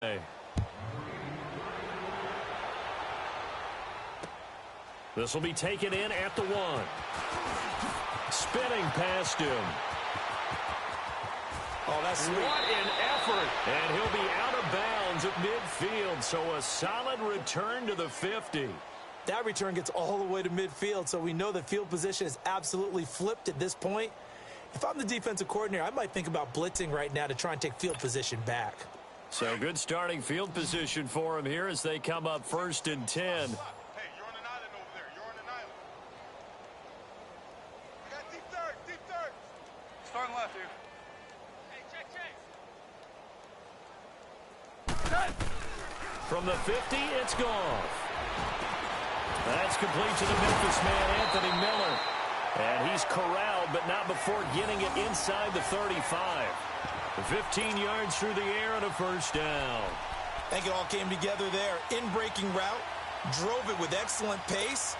This will be taken in at the 1. Spinning past him. Oh, that's sweet. What an effort. And he'll be out of bounds at midfield, so a solid return to the 50. That return gets all the way to midfield, so we know the field position is absolutely flipped at this point. If I'm the defensive coordinator, I might think about blitzing right now to try and take field position back. So good starting field position for him here as they come up 1st and 10. Hey, you're on an island over there. You're on an island. I got deep third. Starting left here. Hey, check. From the 50, it's gone. That's complete to the Memphis man, Anthony Miller. And he's corralled, but not before getting it inside the 35. 15 yards through the air and a first down. I think it all came together there. In-breaking route, drove it with excellent pace.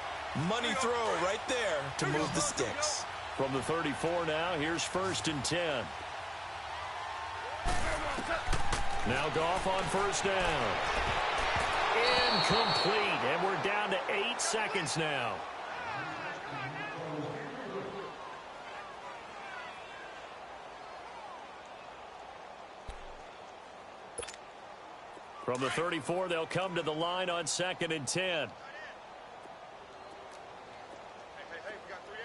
Money throw right there to move the sticks. From the 34 now, here's 1st and 10. Now Goff on first down. Incomplete, and we're down to 8 seconds now. From the 34, they'll come to the line on 2nd and 10. Hey, we got 3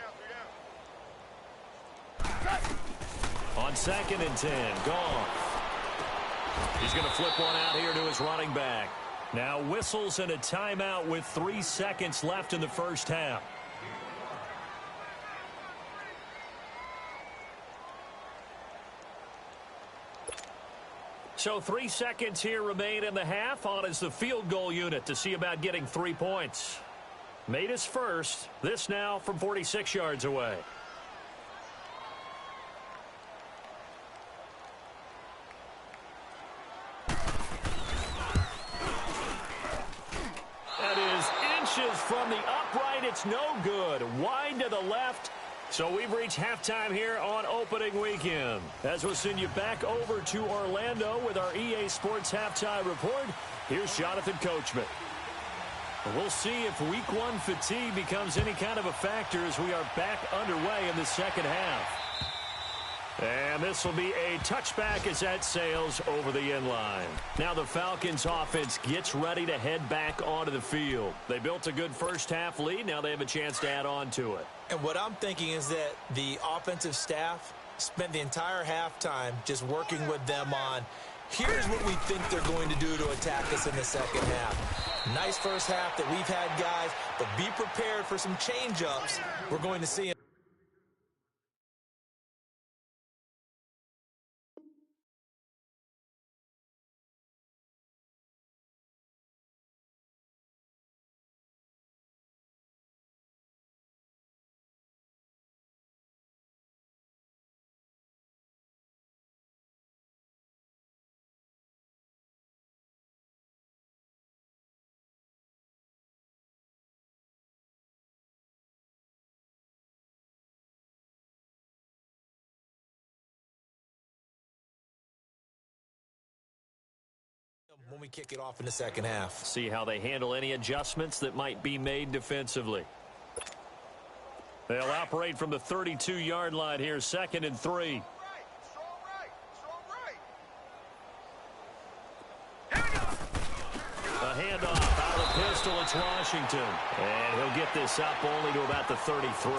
down. On 2nd and 10, Goff. He's going to flip one out here to his running back. Now whistles and a timeout with 3 seconds left in the first half. So 3 seconds here remain in the half. On is the field goal unit to see about getting 3 points. Made his first. This now from 46 yards away. That is inches from the upright. It's no good. Wide to the left. So we've reached halftime here on opening weekend. As we'll send you back over to Orlando with our EA Sports Halftime Report, here's Jonathan Coachman. We'll see if Week 1 fatigue becomes any kind of a factor as we are back underway in the second half. And this will be a touchback as that sails over the end line. Now the Falcons offense gets ready to head back onto the field. They built a good first half lead. Now they have a chance to add on to it. And what I'm thinking is that the offensive staff spent the entire halftime just working with them on, here's what we think they're going to do to attack us in the second half. Nice first half that we've had, guys, but be prepared for some change-ups we're going to see. When we kick it off in the second half. See how they handle any adjustments that might be made defensively. They'll operate from the 32-yard line here, 2nd and 3. Strong right. A handoff out of the pistol. It's Washington. And he'll get this up only to about the 33.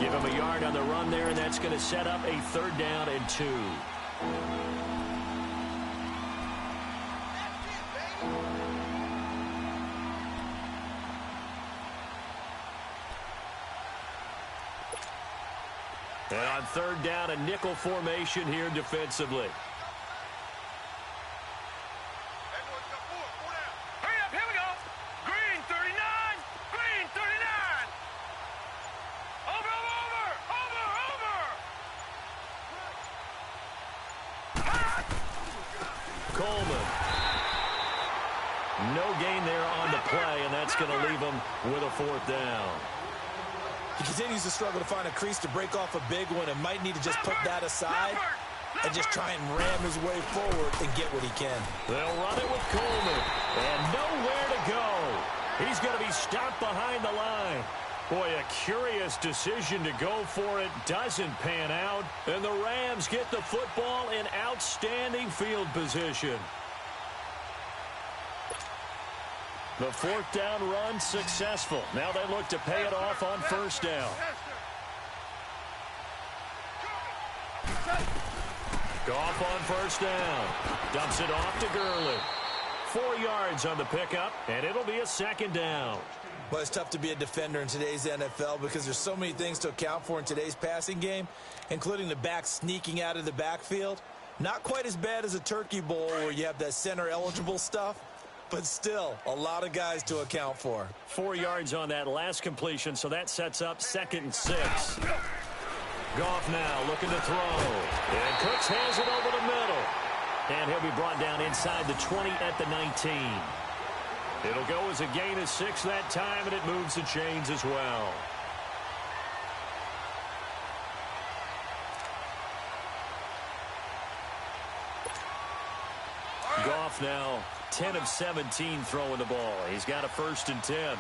Give him a yard on the run there, and that's going to set up a 3rd down and 2. And on 3rd down, a nickel formation here defensively. Hurry up, here we go. Green 39. Over. Coleman. No gain there on the play, and that's going to leave him with a 4th down. He continues to struggle to find a crease to break off a big one and might need to just put that aside. and just try and ram his way forward and get what he can. They'll run it with Coleman, and nowhere to go. He's going to be stopped behind the line. Boy, a curious decision to go for it. Doesn't pan out, and the Rams get the football in outstanding field position. The fourth down run successful. Now they look to pay it off on first down. Goff on first down. Dumps it off to Gurley. 4 yards on the pickup, and it'll be a second down. Well, it's tough to be a defender in today's NFL because there's so many things to account for in today's passing game, including the back sneaking out of the backfield. Not quite as bad as a turkey bowl where you have that center-eligible stuff, but still a lot of guys to account for. 4 yards on that last completion, so that sets up 2nd and 6. Goff now looking to throw. And Cooks has it over the middle. And he'll be brought down inside the 20 at the 19. It'll go as a gain of 6 that time, and it moves the chains as well. Goff now 10 of 17 throwing the ball. He's got a 1st and 10.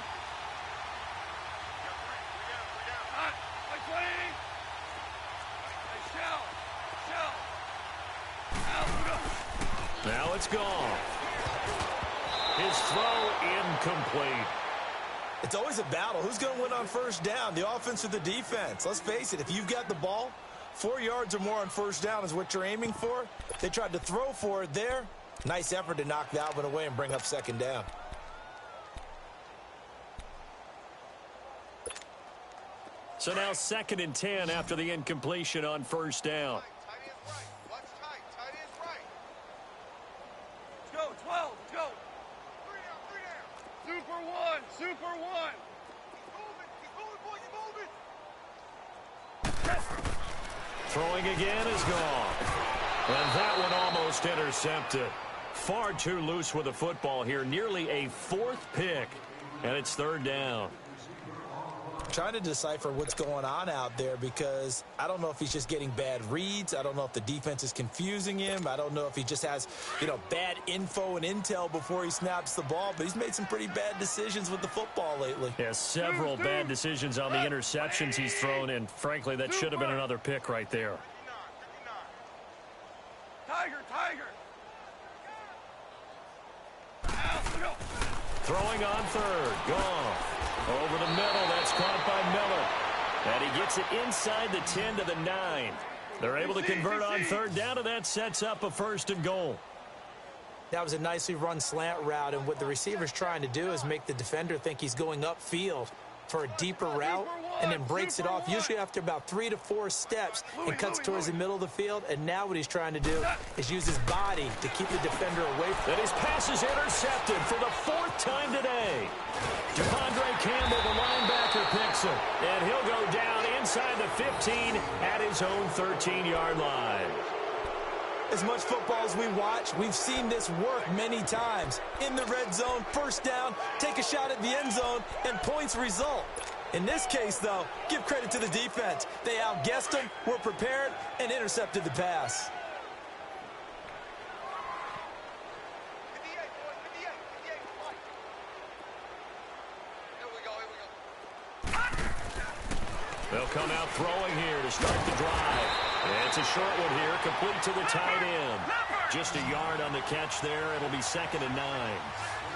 Now it's gone. His throw incomplete. It's always a battle. Who's going to win on first down, the offense or the defense? Let's face it, if you've got the ball, 4 yards or more on first down is what you're aiming for. They tried to throw for it there. Nice effort to knock that one away and bring up 2nd down. So now 2nd and 10 after the incompletion on first down. Super one. Throwing again is gone. And that one almost intercepted. Far too loose with the football here. Nearly a 4th pick. And it's 3rd down. Trying to decipher what's going on out there because I don't know if he's just getting bad reads. I don't know if the defense is confusing him. I don't know if he just has, bad info and intel before he snaps the ball. But he's made some pretty bad decisions with the football lately. Yeah, several bad decisions on the interceptions he's thrown. And frankly, that should have been another pick right there. Tiger. Throwing on 3rd. Gone. Over the middle, that's caught by Miller. And he gets it inside the 10 to the 9. They're able to convert on 3rd down, and that sets up a 1st and goal. That was a nicely run slant route, and what the receiver's trying to do is make the defender think he's going upfield for a deeper route and then breaks it off, usually after about 3 to 4 steps, and cuts towards the middle of the field. And now what he's trying to do is use his body to keep the defender away from him. And his pass is intercepted for the 4th time today. Devondre Campbell, the linebacker, picks him. And he'll go down inside the 15 at his own 13-yard line. As much football as we watch, we've seen this work many times. In the red zone, first down, take a shot at the end zone, and points result. In this case, though, give credit to the defense. They outguessed them, were prepared, and intercepted the pass. They'll come out throwing here to start the drive. And it's a short one here, complete to the tight end. Just a yard on the catch there. It'll be 2nd and 9.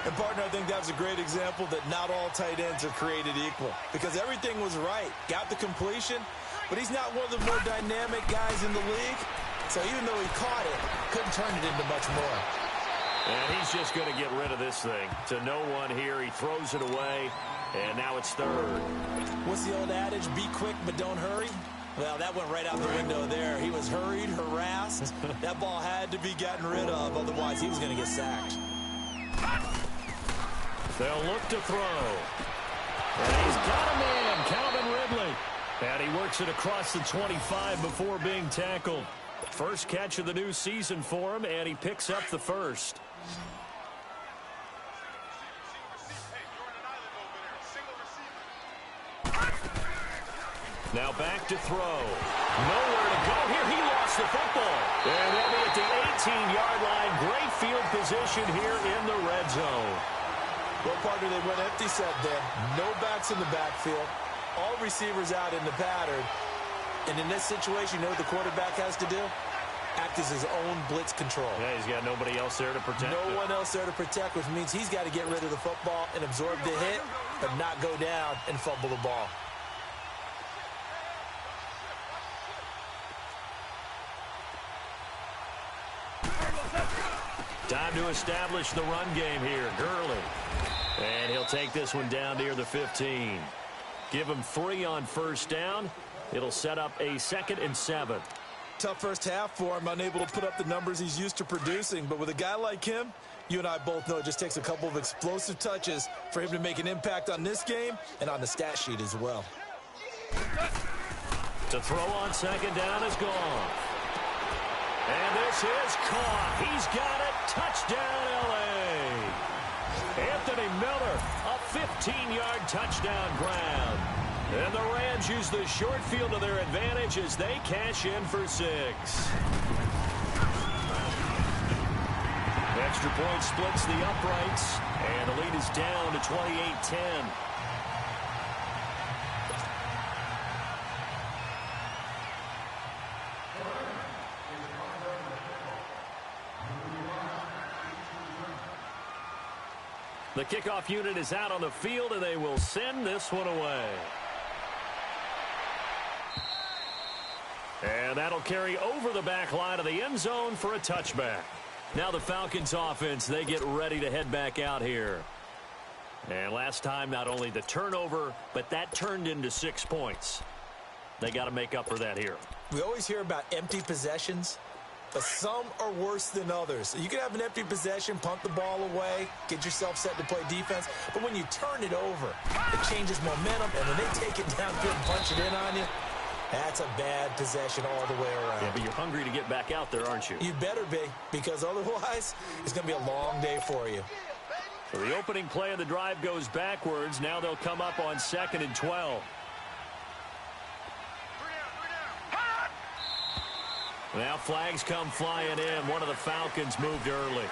And, partner, I think that's a great example that not all tight ends are created equal. Because everything was right. Got the completion, but he's not one of the more dynamic guys in the league. So even though he caught it, couldn't turn it into much more. And he's just going to get rid of this thing. To no one here. He throws it away, and now it's 3rd. What's the old adage? Be quick, but don't hurry. Well, that went right out the window there. He was hurried, harassed. That ball had to be gotten rid of, otherwise he was going to get sacked. They'll look to throw. And he's got a man, Calvin Ridley. And he works it across the 25 before being tackled. First catch of the new season for him, and he picks up the 1st. Now back to throw. Nowhere to go here. He lost the football. And they'll be at the 18-yard line. Great field position here in the red zone. Well, partner, they went empty set then. No backs in the backfield. All receivers out in the pattern. And in this situation, you know what the quarterback has to do? Act as his own blitz control. Yeah, he's got nobody else there to protect No one else there to protect, which means he's got to get rid of the football and absorb the hit, but not go down and fumble the ball. Time to establish the run game here. Gurley. And he'll take this one down near the 15. Give him 3 on first down. It'll set up a 2nd and 7. Tough first half for him, unable to put up the numbers he's used to producing. But with a guy like him, you and I both know it just takes a couple of explosive touches for him to make an impact on this game and on the stat sheet as well. To throw on 2nd down is gone. And this is caught. He's got it. Touchdown, L.A. Anthony Miller, a 15-yard touchdown grab. And the Rams use the short field to their advantage as they cash in for 6. Extra point splits the uprights, and the lead is down to 28-10. The kickoff unit is out on the field, and they will send this one away. And that'll carry over the back line of the end zone for a touchback. Now the Falcons offense, they get ready to head back out here. And last time, not only the turnover, but that turned into 6 points. They got to make up for that here. We always hear about empty possessions, but some are worse than others. You can have an empty possession, punt the ball away, get yourself set to play defense, but when you turn it over, it changes momentum, and when they take it downfield and punch it in on you, that's a bad possession all the way around. Yeah, but you're hungry to get back out there, aren't you? You better be, because otherwise, it's going to be a long day for you. So the opening play of the drive goes backwards. Now they'll come up on 2nd and 12. Now flags come flying in. One of the Falcons moved early.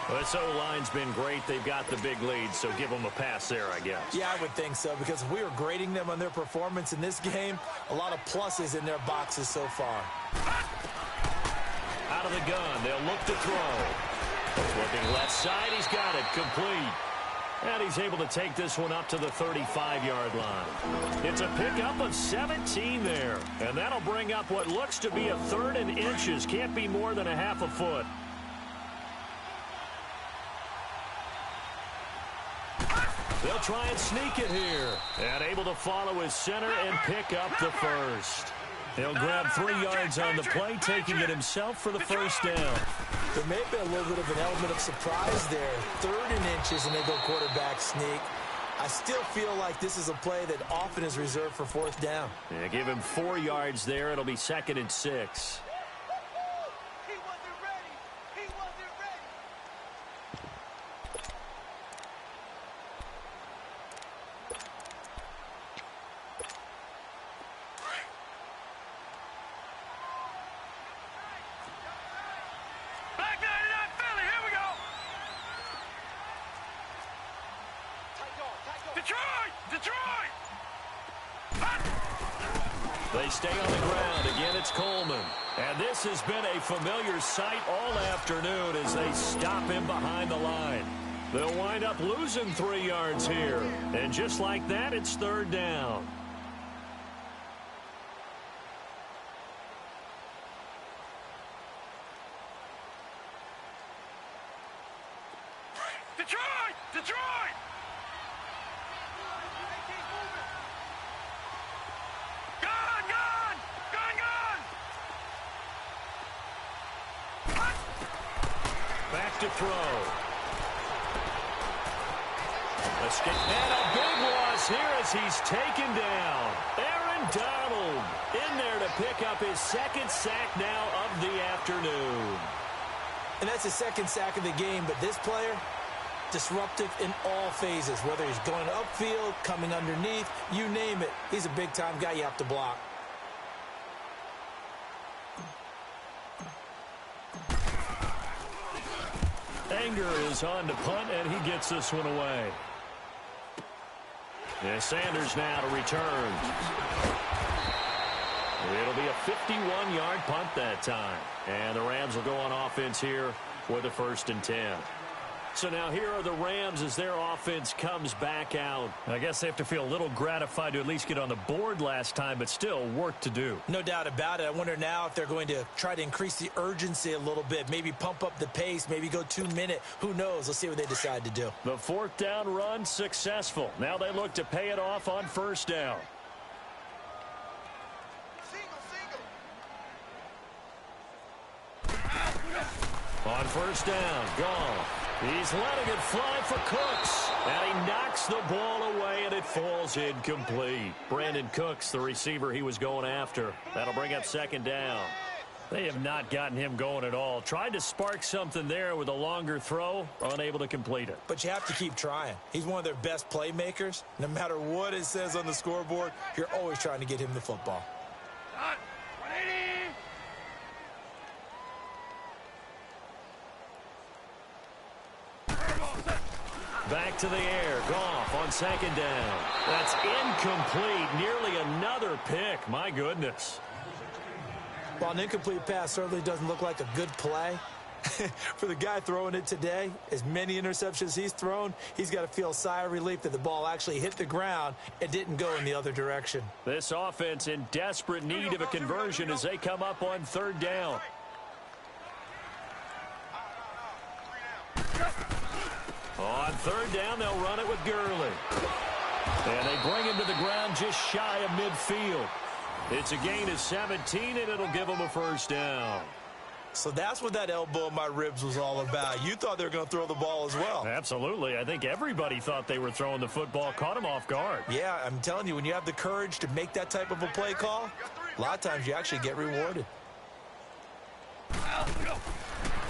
Well, this O-line's been great. They've got the big lead, so give them a pass there, I guess. Yeah, I would think so, because if we were grading them on their performance in this game, a lot of pluses in their boxes so far. Out of the gun, they'll look to throw. Looking left side, he's got it, complete. And he's able to take this one up to the 35-yard line. It's a pickup of 17 there. And that'll bring up what looks to be a 3rd and inches. Can't be more than a half a foot. They'll try and sneak it here. And able to follow his center and pick up the first. He'll grab 3 yards on the play, taking it himself for the first down. There may have been a little bit of an element of surprise there. 3rd and inches, and they go quarterback sneak. I still feel like this is a play that often is reserved for 4th down. Yeah, give him 4 yards there. It'll be 2nd and 6. He wasn't ready. He wasn't ready. Back 99 Philly. Here we go. Detroit! Detroit! They stay on the ground. Again, it's Coleman. And this has been a familiar sight all afternoon as they stop him behind the line. They'll wind up losing 3 yards here. And just like that, it's 3rd down. Detroit! Detroit! Gone! Gone! Gone! Gone! Back to throw. Escape. And a big loss here as he's taken down. Aaron Donald in there to pick up his 2nd sack now of the afternoon. And that's his 2nd sack of the game, but this player, disruptive in all phases, whether he's going upfield, coming underneath, you name it. He's a big-time guy you have to block. Sanger is on to punt, and he gets this one away. Yeah, Sanders now to return. It'll be a 51-yard punt that time. And the Rams will go on offense here with a 1st and 10. So now here are the Rams as their offense comes back out. I guess they have to feel a little gratified to at least get on the board last time, but still work to do. No doubt about it. I wonder now if they're going to try to increase the urgency a little bit, maybe pump up the pace, maybe go 2-minute. Who knows? Let's see what they decide to do. The 4th down run successful. Now they look to pay it off on 1st down. On 1st down, Goff. He's letting it fly for Cooks. And he knocks the ball away, and it falls incomplete. Brandon Cooks, the receiver he was going after. That'll bring up 2nd down. They have not gotten him going at all. Tried to spark something there with a longer throw, unable to complete it. But you have to keep trying. He's one of their best playmakers. No matter what it says on the scoreboard, you're always trying to get him the football. Back to the air. Goff on 2nd down. That's incomplete. Nearly another pick. My goodness. Well, an incomplete pass certainly doesn't look like a good play. For the guy throwing it today, as many interceptions he's thrown, he's got to feel a sigh of relief that the ball actually hit the ground and didn't go in the other direction. This offense in desperate need of a conversion as they come up on 3rd down. On 3rd down, they'll run it with Gurley. And they bring him to the ground just shy of midfield. It's a gain of 17, and it'll give them a 1st down. So that's what that elbow in my ribs was all about. You thought they were going to throw the ball as well. Absolutely. I think everybody thought they were throwing the football, caught him off guard. Yeah, I'm telling you, when you have the courage to make that type of a play call, a lot of times you actually get rewarded.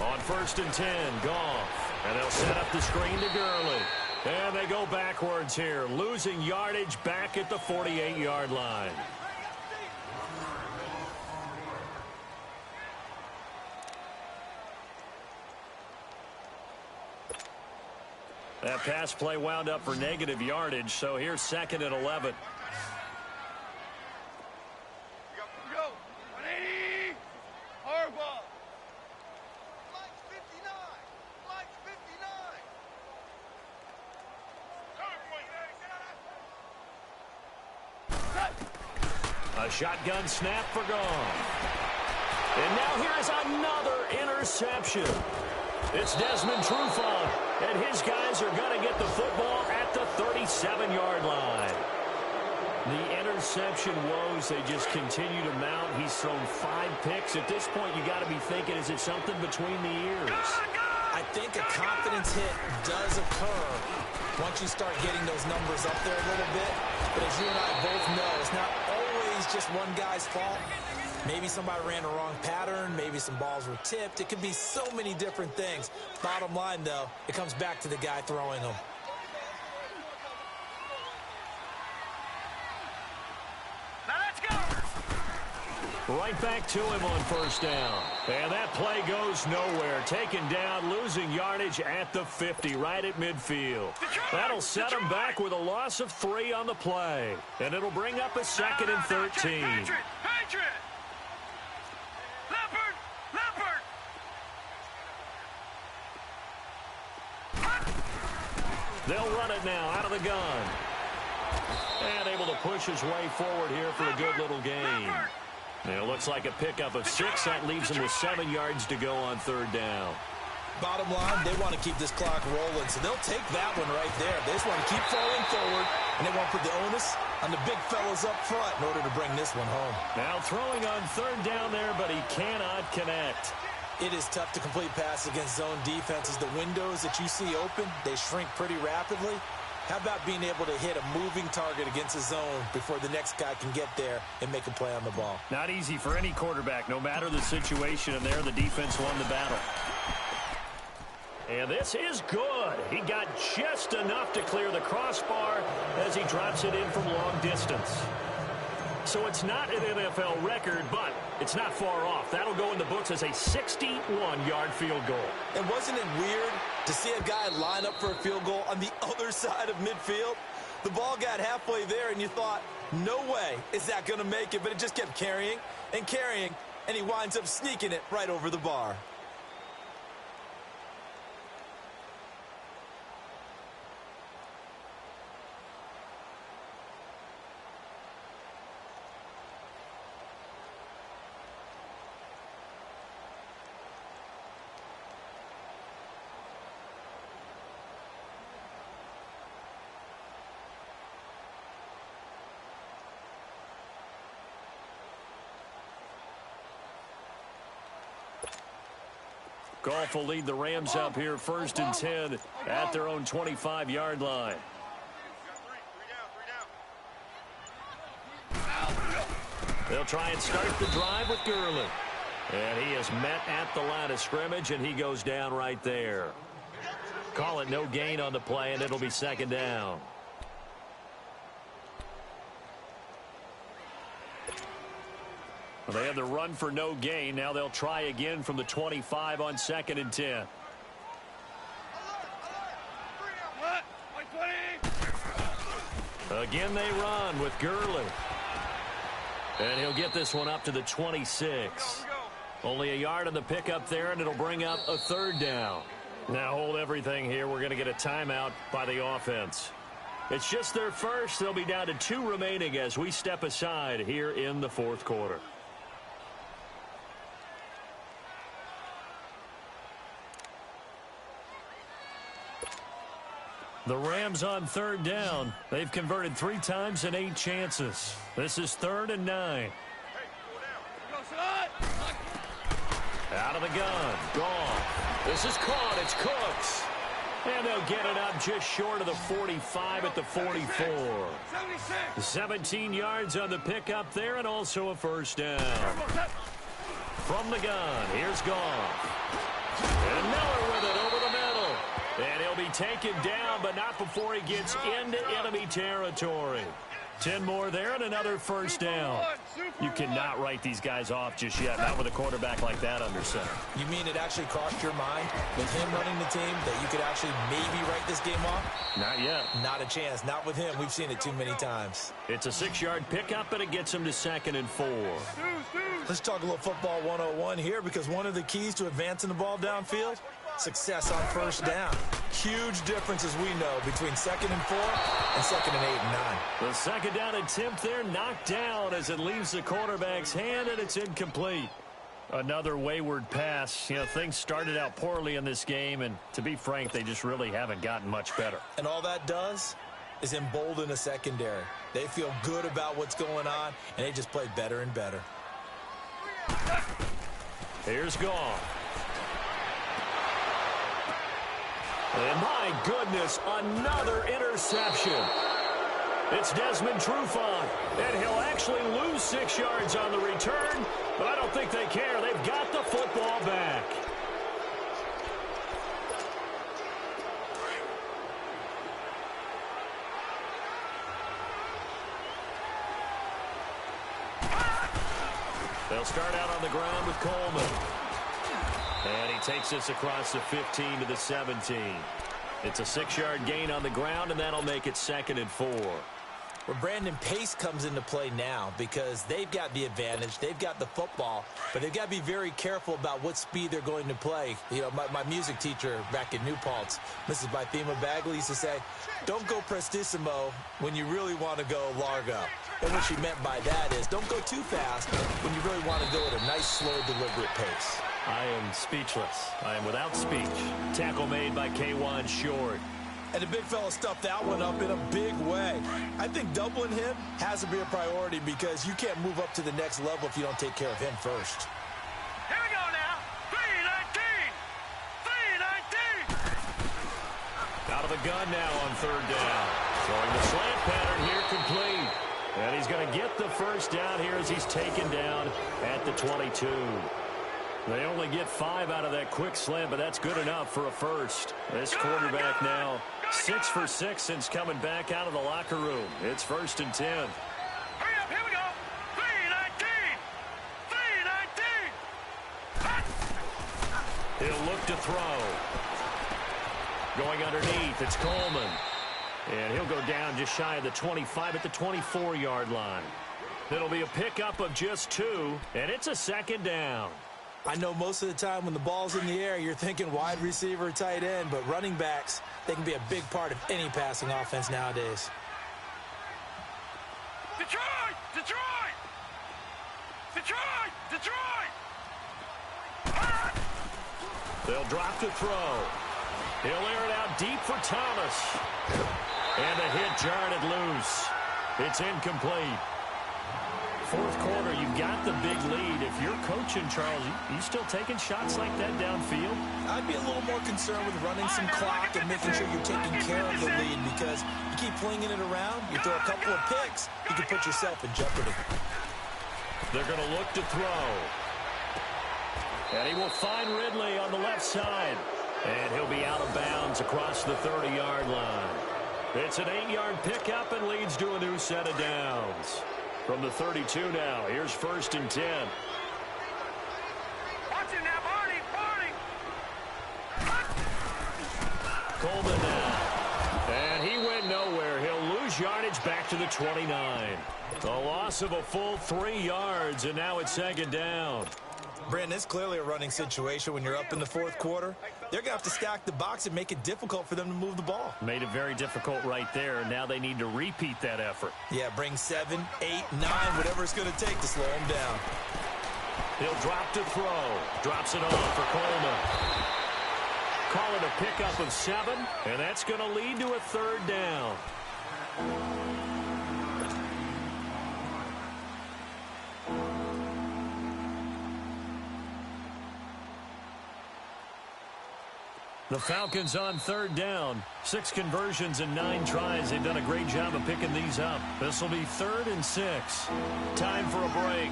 On 1st and 10, Goff. And they'll set up the screen to Gurley. And they go backwards here, losing yardage back at the 48-yard line. That pass play wound up for negative yardage, so here's 2nd and 11. A shotgun snap for Goff. And now here's another interception. It's Desmond Trufant, and his guys are going to get the football at the 37-yard line. The interception woes, they just continue to mount. He's thrown 5 picks. At this point, you got to be thinking, is it something between the ears? I think a confidence hit does occur once you start getting those numbers up there a little bit. But as you and I both know, it's not always just one guy's fault. Maybe somebody ran a wrong pattern. Maybe some balls were tipped. It could be so many different things. Bottom line, though, it comes back to the guy throwing them. Now let's go. Right back to him on 1st down. And that play goes nowhere. Taken down, losing yardage at the 50, right at midfield. That'll set him back with a loss of 3 on the play. And it'll bring up a 2nd and 13. Patriot! They'll run it now out of the gun. And able to push his way forward here for a good little gain. It looks like a pickup of 6. That leaves him with 7 yards to go on 3rd down. Bottom line, they want to keep this clock rolling, so they'll take that one right there. They just want to keep falling forward, and they want to put the onus on the big fellas up front in order to bring this one home. Now throwing on 3rd down there, but he cannot connect. It is tough to complete passes against zone defenses. The windows that you see open, they shrink pretty rapidly. How about being able to hit a moving target against a zone before the next guy can get there and make a play on the ball? Not easy for any quarterback, no matter the situation, and there the defense won the battle. And this is good. He got just enough to clear the crossbar as he drops it in from long distance. So it's not an NFL record, but It's not far off. That'll go in the books as a 61-yard field goal. And wasn't it weird to see a guy line up for a field goal on the other side of midfield? The ball got halfway there, and you thought, no way is that going to make it, but it just kept carrying and carrying, and he winds up sneaking it right over the bar. Goff will lead the Rams up here 1st and 10 at their own 25-yard line. They'll try and start the drive with Gurley. And he is met at the line of scrimmage, and he goes down right there. Call it no gain on the play, and it'll be 2nd down. They had the run for no gain. Now they'll try again from the 25 on 2nd and 10. Again they run with Gurley. And he'll get this one up to the 26. Only a yard on the pickup there, and it'll bring up a 3rd down. Now hold everything here. We're going to get a timeout by the offense. It's just their first. They'll be down to 2 remaining as we step aside here in the 4th quarter. The Rams on 3rd down. They've converted 3 times in 8 chances. This is 3rd and 9. Out of the gun. Gone. This is caught. It's Cooks. And they'll get it up just short of the 45 at the 44. 17 yards on the pickup there, and also a 1st down. From the gun, here's Goff. And Miller with it over the middle. And he'll be taken down, but not before he gets into enemy territory. 10 more there and another 1st down. You cannot write these guys off just yet, not with a quarterback like that under center. You mean it actually crossed your mind with him running the team that you could actually maybe write this game off? Not yet. Not a chance. Not with him. We've seen it too many times. It's a 6-yard pickup, and it gets him to 2nd and 4. Let's talk a little football 101 here, because one of the keys to advancing the ball downfield, success on 1st down. Huge difference, as we know, between 2nd and 4 and 2nd and 8 and 9. The 2nd down attempt there knocked down as it leaves the quarterback's hand, and it's incomplete. Another wayward pass. You know, things started out poorly in this game, and to be frank, they just really haven't gotten much better. And all that does is embolden a secondary. They feel good about what's going on, and they just play better and better. Here's Goff. And my goodness, another interception. It's Desmond Trufant, and he'll actually lose 6 yards on the return, but I don't think they care. They've got the football back. They'll start out on the ground with Coleman. And he takes this across the 15 to the 17. It's a 6-yard gain on the ground, and that'll make it 2nd and 4. Well, Brandon, pace comes into play now because they've got the advantage. They've got the football, but they've got to be very careful about what speed they're going to play. You know, my music teacher back in New Paltz, Mrs. Bythema Bagley, used to say, don't go prestissimo when you really want to go largo. And what she meant by that is don't go too fast when you really want to go at a nice, slow, deliberate pace. I am speechless. I am without speech. Tackle made by K'Wan Short. And the big fella stuffed that one up in a big way. I think doubling him has to be a priority because you can't move up to the next level if you don't take care of him first. Here we go now. 3-19. 3-19. Out of the gun now on 3rd down. Throwing the slant pattern here complete. And he's going to get the 1st down here as he's taken down at the 22. They only get 5 out of that quick slant, but that's good enough for a 1st. This quarterback now 6 for 6 since coming back out of the locker room. It's 1st and 10. Hurry up, here we go. 3-19. throw. Going underneath, it's Coleman. And he'll go down just shy of the 25 at the 24-yard line. It'll be a pickup of just 2, and it's a second down. I know most of the time when the ball's in the air, you're thinking wide receiver, tight end, but running backs, they can be a big part of any passing offense nowadays. Detroit! Detroit! Detroit! Detroit! They'll drop to throw. He'll air it out deep for Thomas. And the hit jarred it loose. It's incomplete. Fourth quarter, you've got the big lead. If you're coaching, Charles, you still taking shots like that downfield? I'd be a little more concerned with running some clock and making sure you're taking care of the lead, because you keep flinging it around, you throw a couple of picks, you can put yourself in jeopardy. They're going to look to throw. And he will find Ridley on the left side. And he'll be out of bounds across the 30-yard line. It's an 8-yard pickup and leads to a new set of downs. From the 32 now, here's 1st and 10. Watch him now, Barney! Barney! Coleman now. And he went nowhere. He'll lose yardage back to the 29. A loss of a full 3 yards, and now it's 2nd down. Brandon, it's clearly a running situation when you're up in the fourth quarter. They're going to have to stack the box and make it difficult for them to move the ball. Made it very difficult right there. Now they need to repeat that effort. Yeah, bring 7, 8, 9, whatever it's going to take to slow them down. He'll drop to throw. Drops it off for Coleman. Call it a pickup of 7, and that's going to lead to a 3rd down. The Falcons on 3rd down. 6 conversions and 9 tries. They've done a great job of picking these up. This will be 3rd and 6. Time for a break.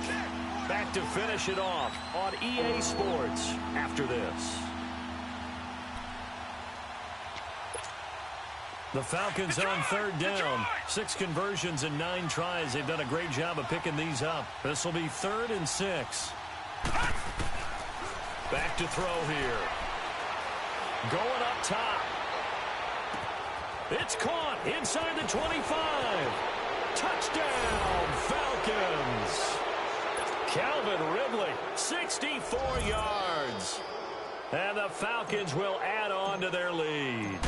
Back to finish it off on EA Sports after this. The Falcons on 3rd down. 6 conversions and 9 tries. They've done a great job of picking these up. This will be 3rd and 6. Back to throw here. Going up top. It's caught inside the 25. Touchdown, Falcons. Calvin Ridley, 64 yards. And the Falcons will add on to their lead.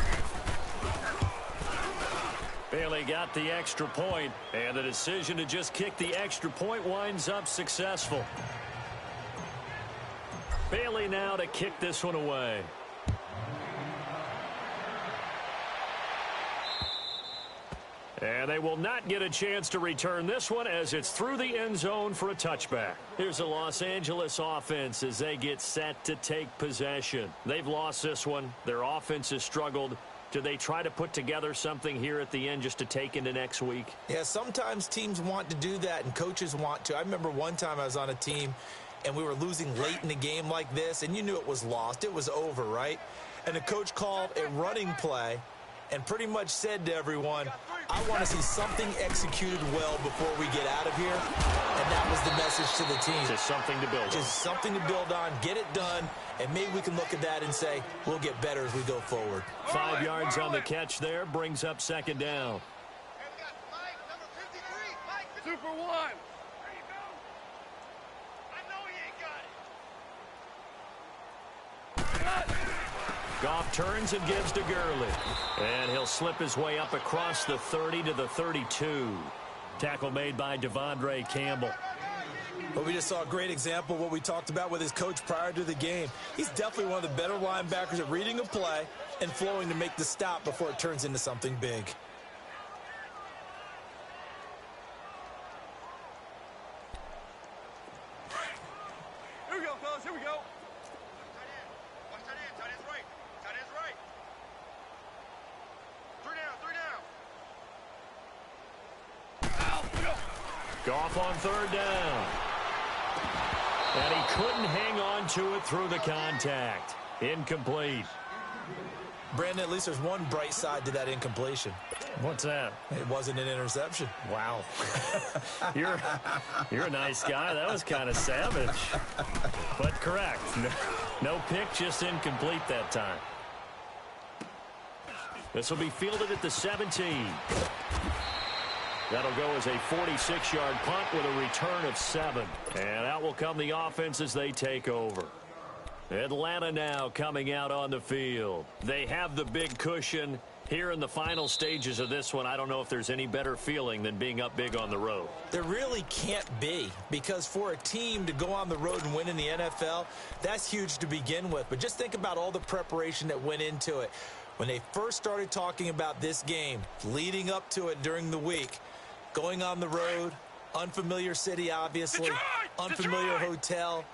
Bailey got the extra point, and the decision to just kick the extra point winds up successful. Bailey now to kick this one away. And they will not get a chance to return this one as it's through the end zone for a touchback. Here's a Los Angeles offense as they get set to take possession. They've lost this one. Their offense has struggled. Do they try to put together something here at the end just to take into next week? Yeah, sometimes teams want to do that and coaches want to. I remember one time I was on a team and we were losing late in the game like this, and you knew it was lost. It was over, right? And the coach called a running play and pretty much said to everyone, I want to see something executed well before we get out of here. And that was the message to the team. Just something to build on. Just something to build on, get it done, and maybe we can look at that and say, we'll get better as we go forward. 5 yards on the catch there, brings up 2nd down. Super 1. There you go. I know he ain't got it. Goff turns and gives to Gurley. And he'll slip his way up across the 30 to the 32. Tackle made by Devondre Campbell. But we just saw a great example of what we talked about with his coach prior to the game. He's definitely one of the better linebackers at reading a play and flowing to make the stop before it turns into something big. Here we go, fellas. Here we go. Goff on 3rd down. And he couldn't hang on to it through the contact. Incomplete. Brandon, at least there's one bright side to that incompletion. What's that? It wasn't an interception. Wow. You're a nice guy. That was kind of savage. But correct. No pick, just incomplete that time. This will be fielded at the 17. That'll go as a 46-yard punt with a return of 7. And out will come the offense as they take over. Atlanta now coming out on the field. They have the big cushion. Here in the final stages of this one, I don't know if there's any better feeling than being up big on the road. There really can't be, because for a team to go on the road and win in the NFL, that's huge to begin with. But just think about all the preparation that went into it. When they first started talking about this game, leading up to it during the week, going on the road, unfamiliar city, obviously, unfamiliar hotel.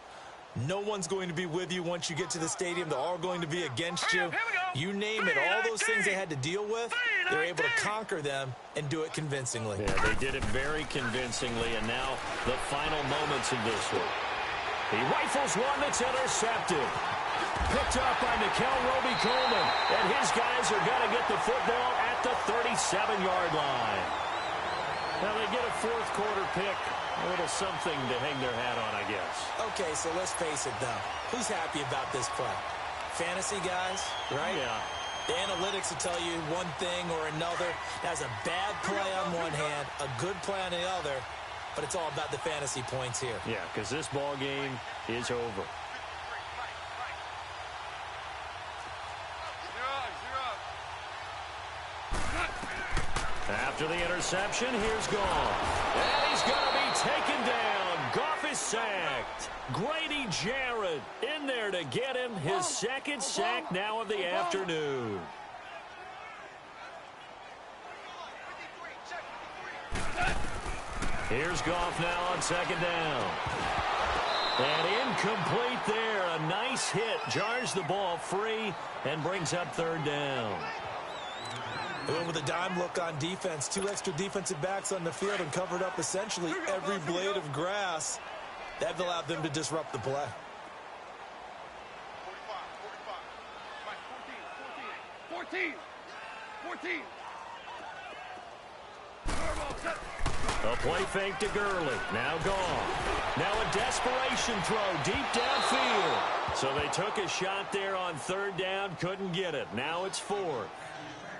No one's going to be with you once you get to the stadium. They're all going to be against you. You name it, all those things they had to deal with, they're able to conquer them and do it convincingly. Yeah, they did it very convincingly, and now the final moments of this one. He rifles one that's intercepted. Picked up by Nickel Roby-Coleman, and his guys are going to get the football at the 37-yard line. Now they get a fourth quarter pick. A little something to hang their hat on, I guess. Okay, so let's face it, though. Who's happy about this play? Fantasy guys, right? Yeah. The analytics will tell you one thing or another. That's a bad play on one hand, a good play on the other, but it's all about the fantasy points here. Yeah, because this ball game is over. After the interception, here's Goff. And he's going to be taken down. Goff is sacked. Grady Jarrett in there to get him his second sack now of the afternoon. Here's Goff now on second down. And incomplete there. A nice hit. Jars the ball free and brings up third down. They went with a dime look on defense. 2 extra defensive backs on the field and covered up essentially every blade of grass. That allowed them to disrupt the play. 14. A play fake to Gurley. Now gone. Now a desperation throw deep downfield. So they took a shot there on third down. Couldn't get it. Now it's 4th.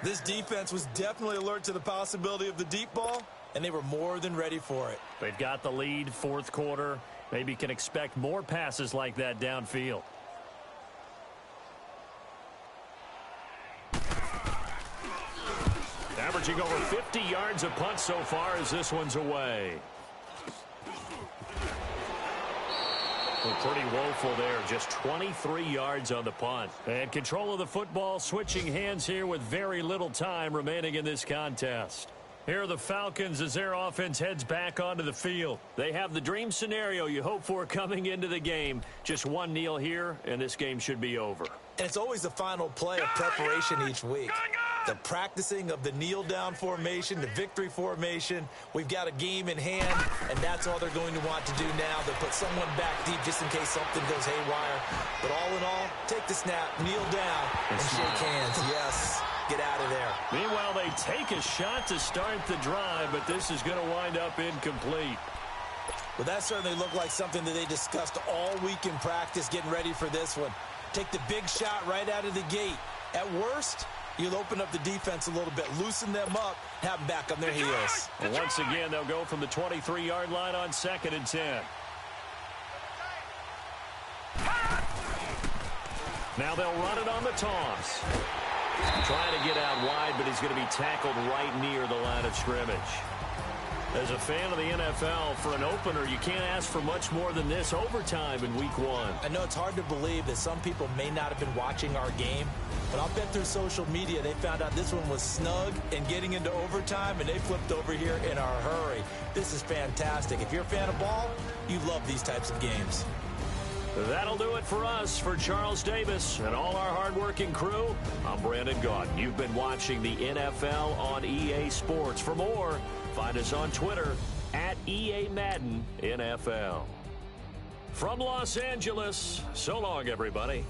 This defense was definitely alert to the possibility of the deep ball, and they were more than ready for it. They've got the lead, fourth quarter. Maybe can expect more passes like that downfield. Averaging over 50 yards a punt so far as this one's away. Pretty woeful there. Just 23 yards on the punt. And control of the football switching hands here with very little time remaining in this contest. Here are the Falcons as their offense heads back onto the field. They have the dream scenario you hope for coming into the game. Just one kneel here, and this game should be over. And it's always the final play of preparation each week. The practicing of the kneel-down formation, the victory formation. We've got a game in hand, and that's all they're going to want to do now. They'll put someone back deep just in case something goes haywire. But all in all, take the snap, kneel down, and shake hands. Yes, get out of there. Meanwhile, they take a shot to start the drive, but this is going to wind up incomplete. Well, that certainly looked like something that they discussed all week in practice, getting ready for this one. Take the big shot right out of the gate. At worst, you'll open up the defense a little bit, loosen them up, have them back on their heels. And once again, they'll go from the 23-yard line on 2nd and 10. Now they'll run it on the toss. Trying to get out wide, but he's going to be tackled right near the line of scrimmage. As a fan of the NFL, for an opener, you can't ask for much more than this overtime in Week 1. I know it's hard to believe that some people may not have been watching our game, but I'll bet through social media they found out this one was snug and getting into overtime, and they flipped over here in a hurry. This is fantastic. If you're a fan of ball, you love these types of games. That'll do it for us. For Charles Davis and all our hardworking crew, I'm Brandon Gaudin. You've been watching the NFL on EA Sports. For more, find us on Twitter at EA Madden NFL. From Los Angeles, so long, everybody.